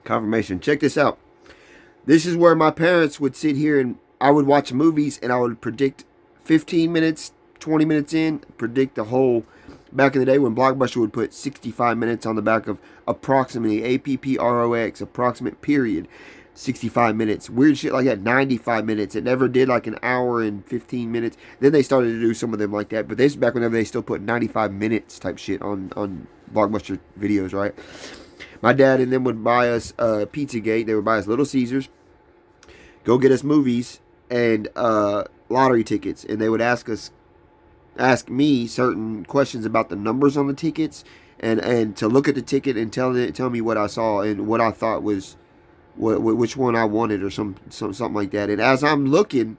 Confirmation. Check this out. This is where my parents would sit here and I would watch movies and I would predict 15 minutes, 20 minutes in, predict the whole. Back in the day when Blockbuster would put 65 minutes on the back of approximately APPROX, approximate period, 65 minutes. Weird shit like that, 95 minutes. It never did like an hour and 15 minutes. Then they started to do some of them like that. But this is back whenever they still put 95 minutes type shit on Blockbuster videos, right? My dad and them would buy us Pizzagate. They would buy us Little Caesars, go get us movies and lottery tickets. And they would ask me certain questions about the numbers on the tickets and to look at the ticket and tell me what I saw and what I thought was which one I wanted or something like that. And as I'm looking,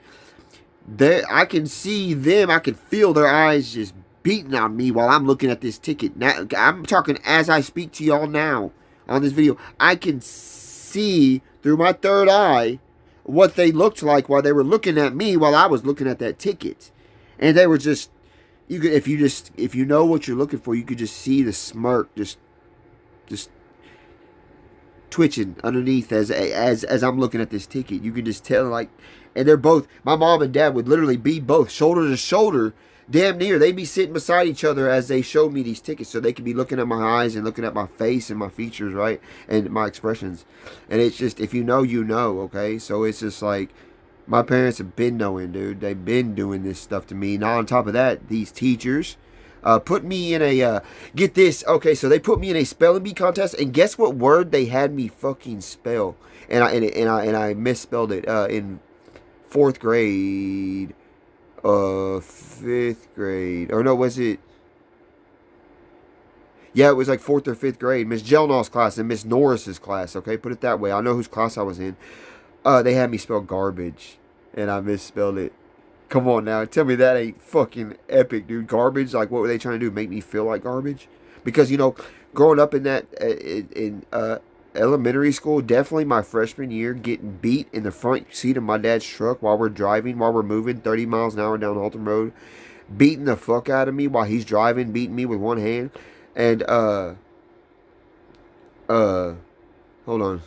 there I can see them, I can feel their eyes just beating on me while I'm looking at this ticket. Now I'm talking as I speak to y'all now on this video. I can see through my third eye what they looked like while they were looking at me while I was looking at that ticket. And they were just, you could, if you know what you're looking for, you could just see the smirk just twitching underneath as I'm looking at this ticket. You can just tell, like, and they're both, my mom and dad would literally be both shoulder to shoulder, damn near. They'd be sitting beside each other as they showed me these tickets, so they could be looking at my eyes and looking at my face and my features, right, and my expressions. And it's just, if you know, you know, okay. So it's just like, my parents have been knowing, dude. They've been doing this stuff to me. Now, on top of that, these teachers put me in a, get this, okay, so they put me in a spelling bee contest, and guess what word they had me fucking spell? And I misspelled it in 4th grade, 5th grade, or no, was it? Yeah, it was like 4th or 5th grade. Miss Jelnall's class and Miss Norris's class, okay, put it that way. I know whose class I was in. They had me spell garbage, and I misspelled it. Come on now, tell me that ain't fucking epic, dude. Garbage, like what were they trying to do? Make me feel like garbage? Because, you know, growing up in that, in elementary school, definitely my freshman year, getting beat in the front seat of my dad's truck while we're driving, while we're moving 30 miles an hour down Halton Road, beating the fuck out of me while he's driving, beating me with one hand. And, hold on.